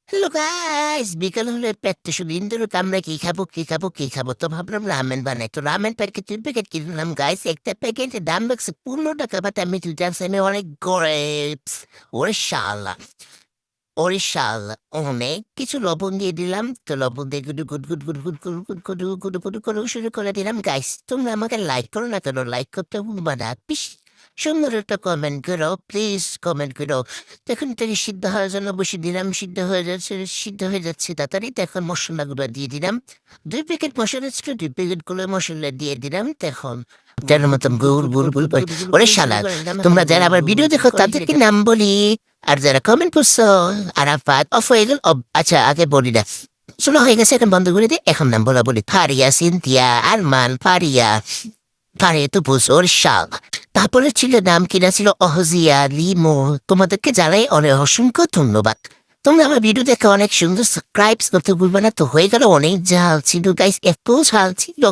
Hello guys, বিকাল হলে পেটটা শুধু ইন্দুর কামড়ে কি খাবো তো ভাবলাম রামেন বানাই। তো রামেন প্যাকেট 2 প্যাকেট কিনলাম গাইস। একটা প্যাকেটের দাম লাগছে 15 টাকা, বাট আমি 2 টাইমস অনেক গ্রেপস। ওরে শালা, ওরে শালা, অনেক কিছু লবণ দিয়ে দিলাম। তো লবণ দিয়ে গুডু গুড গুড গুড গুড গুড গুড গুডু গুডু গুডু করে শুরু করে দিলাম গাইস। তোমরা আমাকে লাইক করো না কেন? লাইক করতে ভুলবা না প্লিজ। সুন্দর একটা কমেন্ট করো প্লিজ, কমেন্ট করো। তখন থেকে সিদ্ধ হওয়ার জন্য বসে দিলাম, সিদ্ধ হয়ে যাচ্ছে তাড়াতাড়ি। তখন মশলাগুলো দিয়ে দিলাম। 2 প্যাকেট মশলা ছিল, 2 প্যাকেট মশলা দিয়ে দিলাম। তখন তেল মতন গুড় গুড় গুড় করে ওরে শালা। তোমরা যারা আবার ভিডিও দেখো তাদেরকে নাম বলি, আর যারা কমেন্ট করছো আরাফাত অফ হয়ে গেল। আচ্ছা, আগে বলি না, শোনা হয়ে গেছে, এখন বন্ধ করে দিই। এখন নাম বলি ফারিয়া, সিনথিয়া, আরমান, ফারিয়া। ফারিয়া তো বুঝোর শাল। তারপরে ছিল নাম কিনা ছিল অহজিয়া, লিমো। তোমাদেরকে জানাই অনেক অসংখ্য ধন্যবাদ। তোমরা আমার ভিডিও দেখে অনেক সুন্দর সাবস্ক্রাইব করতে ভুলবে না। তো হয়ে গেল, অনেক ঝাল ছিল গাইস, এত ঝাল ছিল,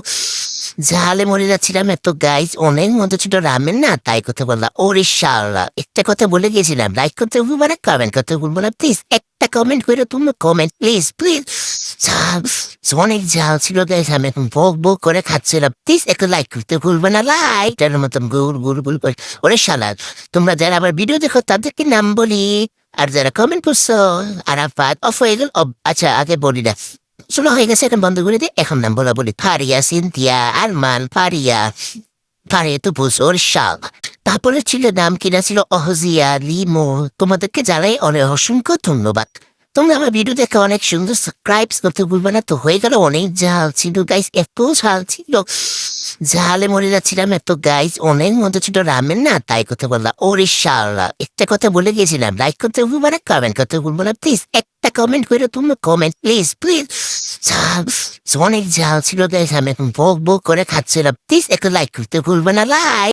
ঝালে মরে যাচ্ছিলাম এত গাইস। অনেক মজা ছিল রামেন না, তাই কথা বললাম। ওরে শালা, একটা কথা বলে গেছিলাম, লাইক করতে ভুলবো না, কমেন্ট করতে ভুলবো না প্লিজ। একটা কমেন্ট করে তুমি, কমেন্ট প্লিজ প্লিজ। ঝাল, অনেক ঝাল ছিল গাইস। আমি এখন বক বক করে খাচ্ছিলাম। প্লিজ একটু লাইক করতে ভুলবে না, লাইক এর মতন গুড় গুড় গুড় করে। ওরে শালা, তোমরা যারা আবার ভিডিও দেখো তাদেরকে নাম বলি, আর যারা কমেন্ট করছো আরাফাত অফ হয়ে গেল। আচ্ছা, আগে বলি না, শোনা হয়ে গেছে, এখন বন্ধ করে দিয়ে এখন নাম বলি ফারিয়া, সিনথিয়া, আরমান, ফারিয়া। ফারিয়া তো বুঝোর শাল। তারপরে ছিল নাম কিনা ছিল অহজিয়া, লিমো। তোমাদেরকে জানাই অনেক অসংখ্য ধন্যবাদ। তোমরা আমার ভিডিও দেখে অনেক সুন্দর সাবস্ক্রাইব করতে ভুলবে না। তো হয়ে গেল, অনেক ঝাল ছিল গাইস, এত ঝাল ছিল, ঝালে মরে যাচ্ছিলাম এত গাইস। অনেক মজা ছিল রামেন না, তাই কথা বললাম। ওরে শালা, একটা কথা বলে গেছিলাম, লাইক করতে ভুলবো না, কমেন্ট করতে ভুলবো না প্লিজ। একটা কমেন্ট করে তুমি, কমেন্ট প্লিজ প্লিজ। ঝাল, অনেক ঝাল ছিল গাইস। আমি এখন বক বক করে খাচ্ছিলাম। প্লিজ একটু লাইক করতে ভুলবে না, লাইক।